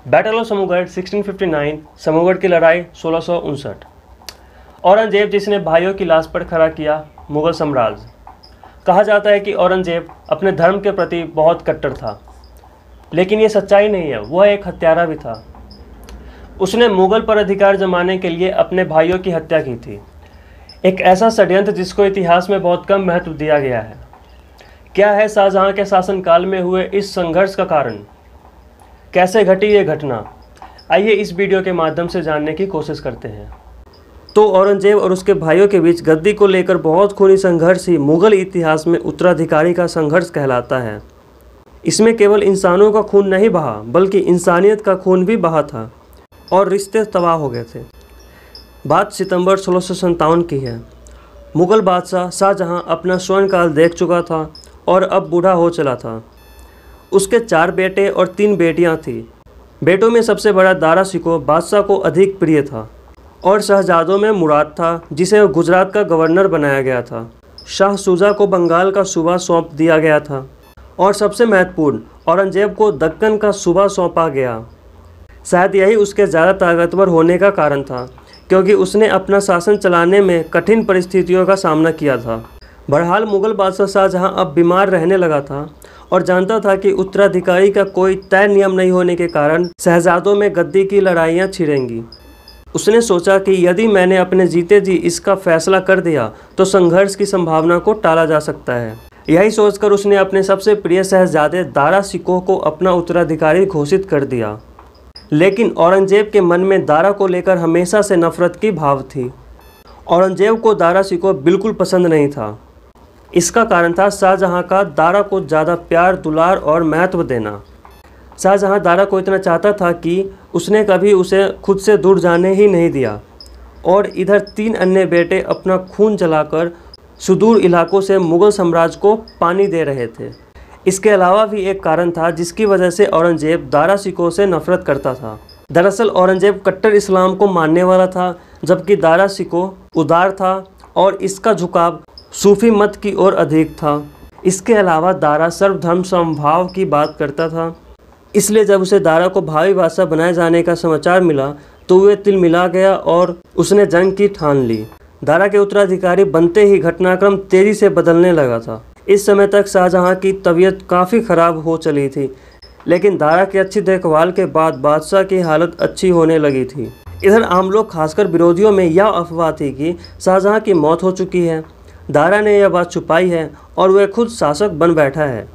Battle of समूगढ़ 1659, समूगढ़ की लड़ाई 1659। औरंगजेब जिसने भाइयों की लाश पर खड़ा किया मुगल साम्राज्य। कहा जाता है कि औरंगजेब अपने धर्म के प्रति बहुत कट्टर था, लेकिन ये सच्चाई नहीं है, वह एक हत्यारा भी था। उसने मुगल पर अधिकार जमाने के लिए अपने भाइयों की हत्या की थी। एक ऐसा षड्यंत्र जिसको इतिहास में बहुत कम महत्व दिया गया है। क्या है शाहजहां के शासनकाल में हुए इस संघर्ष का कारण? कैसे घटी ये घटना? आइए इस वीडियो के माध्यम से जानने की कोशिश करते हैं। तो औरंगजेब और उसके भाइयों के बीच गद्दी को लेकर बहुत खूनी संघर्ष ही मुगल इतिहास में उत्तराधिकारी का संघर्ष कहलाता है। इसमें केवल इंसानों का खून नहीं बहा, बल्कि इंसानियत का खून भी बहा था और रिश्ते तबाह हो गए थे। बात सितंबर 1657 की है। मुगल बादशाह शाहजहां अपना स्वर्णकाल देख चुका था और अब बूढ़ा हो चला था। उसके 4 बेटे और 3 बेटियां थीं। बेटों में सबसे बड़ा दारा शिकोह बादशाह को अधिक प्रिय था और शहजादों में मुराद था, जिसे गुजरात का गवर्नर बनाया गया था। शाह शुजा को बंगाल का सूबा सौंप दिया गया था और सबसे महत्वपूर्ण, औरंगजेब को दक्कन का सूबा सौंपा गया। शायद यही उसके ज़्यादा ताकतवर होने का कारण था, क्योंकि उसने अपना शासन चलाने में कठिन परिस्थितियों का सामना किया था। बहरहाल मुगल बादशाह शाहजहां अब बीमार रहने लगा था और जानता था कि उत्तराधिकारी का कोई तय नियम नहीं होने के कारण शहजादों में गद्दी की लड़ाइयाँ छिड़ेंगी। उसने सोचा कि यदि मैंने अपने जीते जी इसका फैसला कर दिया तो संघर्ष की संभावना को टाला जा सकता है। यही सोचकर उसने अपने सबसे प्रिय शहजादे दारा शिकोह को अपना उत्तराधिकारी घोषित कर दिया। लेकिन औरंगजेब के मन में दारा को लेकर हमेशा से नफरत की भाव थी। औरंगजेब को दारा शिकोह बिल्कुल पसंद नहीं था। इसका कारण था शाहजहां का दारा को ज़्यादा प्यार, दुलार और महत्व देना। शाहजहां दारा को इतना चाहता था कि उसने कभी उसे खुद से दूर जाने ही नहीं दिया। और इधर 3 अन्य बेटे अपना खून जलाकर सुदूर इलाकों से मुगल साम्राज्य को पानी दे रहे थे। इसके अलावा भी एक कारण था जिसकी वजह से औरंगजेब दारा शिकोह से नफरत करता था। दरअसल औरंगजेब कट्टर इस्लाम को मानने वाला था, जबकि दारा शिकोह उदार था और इसका झुकाव सूफी मत की ओर अधिक था। इसके अलावा दारा सर्वधर्म समभाव की बात करता था। इसलिए जब उसे दारा को भावी बादशाह बनाए जाने का समाचार मिला तो वह तिल मिला गया और उसने जंग की ठान ली। दारा के उत्तराधिकारी बनते ही घटनाक्रम तेजी से बदलने लगा था। इस समय तक शाहजहां की तबीयत काफ़ी ख़राब हो चली थी, लेकिन दारा की अच्छी देखभाल के बाद बादशाह की हालत अच्छी होने लगी थी। इधर आम लोग, खासकर विरोधियों में यह अफवाह थी कि शाहजहां की मौत हो चुकी है। दारा ने यह बात छुपाई है और वह खुद शासक बन बैठा है।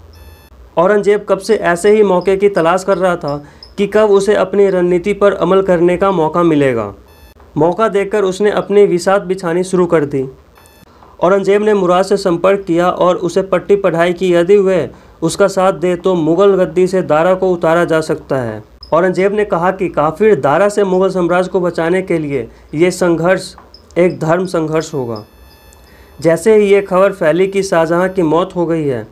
औरंगजेब कब से ऐसे ही मौके की तलाश कर रहा था कि कब उसे अपनी रणनीति पर अमल करने का मौका मिलेगा। मौका देखकर उसने अपनी विसात बिछानी शुरू कर दी। औरंगजेब ने मुराद से संपर्क किया और उसे पट्टी पढ़ाई कि यदि वह उसका साथ दे तो मुगल गद्दी से दारा को उतारा जा सकता है। औरंगजेब ने कहा कि काफिर दारा से मुगल साम्राज्य को बचाने के लिए ये संघर्ष एक धर्म संघर्ष होगा। जैसे ही ये खबर फैली कि शाहजहां की मौत हो गई है,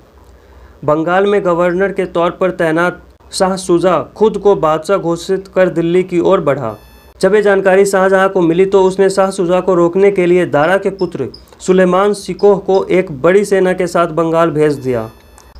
बंगाल में गवर्नर के तौर पर तैनात शाह शुजा खुद को बादशाह घोषित कर दिल्ली की ओर बढ़ा। जब ये जानकारी शाहजहां को मिली तो उसने शाह शुजा को रोकने के लिए दारा के पुत्र सुलेमान शिकोह को एक बड़ी सेना के साथ बंगाल भेज दिया।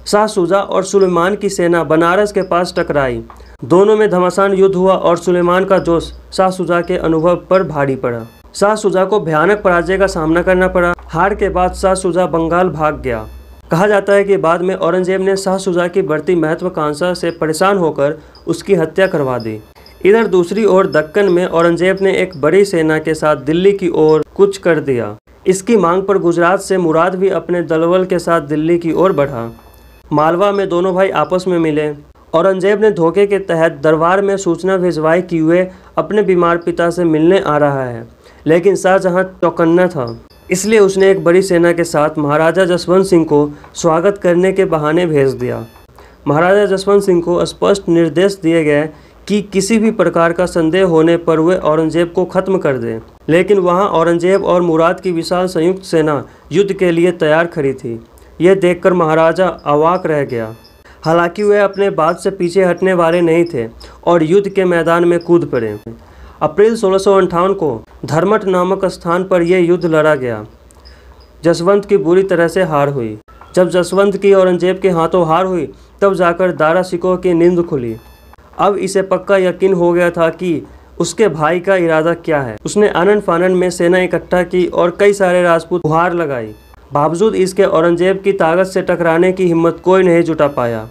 शाह शुजा और सुलेमान की सेना बनारस के पास टकराई। दोनों में घमासान युद्ध हुआ और सुलेमान का जोश शाह शुजा के अनुभव पर भारी पड़ा। शाह शुजा को भयानक पराजय का सामना करना पड़ा। हार के बाद शाह शुजा बंगाल भाग गया। कहा जाता है कि बाद में औरंगजेब ने शाह शुजा की बढ़ती महत्वाकांक्षा से परेशान होकर उसकी हत्या करवा दी। इधर दूसरी ओर दक्कन में औरंगजेब ने एक बड़ी सेना के साथ दिल्ली की ओर कूच कर दिया। इसकी मांग पर गुजरात से मुराद भी अपने दलबल के साथ दिल्ली की ओर बढ़ा। मालवा में दोनों भाई आपस में मिले। औरंगजेब ने धोखे के तहत दरबार में सूचना भिजवाई कि वे अपने बीमार पिता से मिलने आ रहा है, लेकिन शाहजहां चौकन्ना था। इसलिए उसने एक बड़ी सेना के साथ महाराजा जसवंत सिंह को स्वागत करने के बहाने भेज दिया। महाराजा जसवंत सिंह को स्पष्ट निर्देश दिए गए कि किसी भी प्रकार का संदेह होने पर वे औरंगजेब को खत्म कर दें। लेकिन वहां औरंगजेब और मुराद की विशाल संयुक्त सेना युद्ध के लिए तैयार खड़ी थी। यह देखकर महाराजा अवाक रह गया। हालांकि वे अपने बात से पीछे हटने वाले नहीं थे और युद्ध के मैदान में कूद पड़े। अप्रैल 1658 को धर्मट नामक स्थान पर यह युद्ध लड़ा गया। जसवंत की बुरी तरह से हार हुई। जब जसवंत की औरंगजेब के हाथों हार हुई तब जाकर दारा शिकोह की नींद खुली। अब इसे पक्का यकीन हो गया था कि उसके भाई का इरादा क्या है। उसने आनन फानन में सेना इकट्ठा की और कई सारे राजपूत गुहार लगाई। बावजूद इसके औरंगजेब की ताकत से टकराने की हिम्मत कोई नहीं जुटा पाया।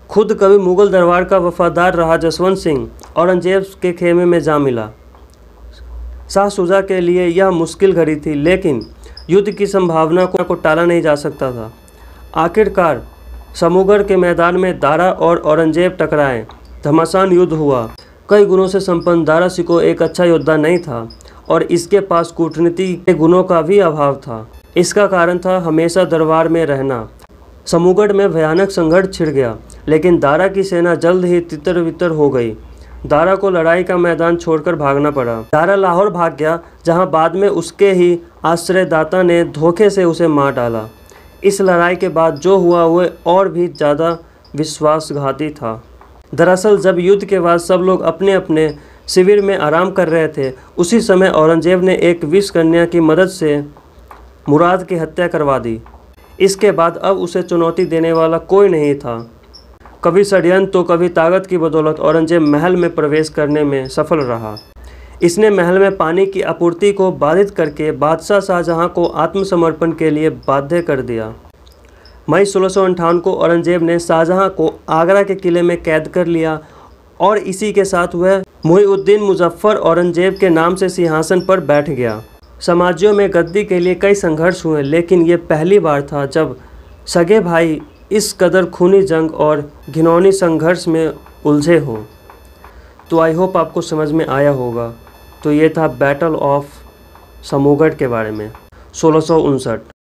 खुद कभी मुगल दरबार का वफादार रहा जसवंत सिंह औरंगजेब के खेमे में जा मिला। शाह शुजा के लिए यह मुश्किल घड़ी थी, लेकिन युद्ध की संभावना को टाला नहीं जा सकता था। आखिरकार समूगढ़ के मैदान में दारा और औरंगजेब टकराए। घमासान युद्ध हुआ। कई गुणों से संपन्न दारा शिकोह एक अच्छा योद्धा नहीं था और इसके पास कूटनीति के गुणों का भी अभाव था। इसका कारण था हमेशा दरबार में रहना। समूगढ़ में भयानक संघर्ष छिड़ गया, लेकिन दारा की सेना जल्द ही तितर बितर हो गई। दारा को लड़ाई का मैदान छोड़कर भागना पड़ा। दारा लाहौर भाग गया, जहां बाद में उसके ही आश्रयदाता ने धोखे से उसे मार डाला। इस लड़ाई के बाद जो हुआ वह और भी ज़्यादा विश्वासघाती था। दरअसल जब युद्ध के बाद सब लोग अपने अपने शिविर में आराम कर रहे थे, उसी समय औरंगजेब ने एक विष कन्या की मदद से मुराद की हत्या करवा दी। इसके बाद अब उसे चुनौती देने वाला कोई नहीं था। कभी षड्यंत्र तो कभी ताकत की बदौलत औरंगजेब महल में प्रवेश करने में सफल रहा। इसने महल में पानी की आपूर्ति को बाधित करके बादशाह शाहजहां को आत्मसमर्पण के लिए बाध्य कर दिया। मई 1658 को औरंगजेब ने शाहजहां को आगरा के किले में कैद कर लिया और इसी के साथ वह मुईउद्दीन मुजफ्फर औरंगजेब के नाम से सिंहासन पर बैठ गया। समाजियों में गद्दी के लिए कई संघर्ष हुए, लेकिन ये पहली बार था जब सगे भाई इस कदर खूनी जंग और घिनौनी संघर्ष में उलझे हों। तो आई होप आपको समझ में आया होगा। तो ये था बैटल ऑफ समूगढ़ के बारे में 1659।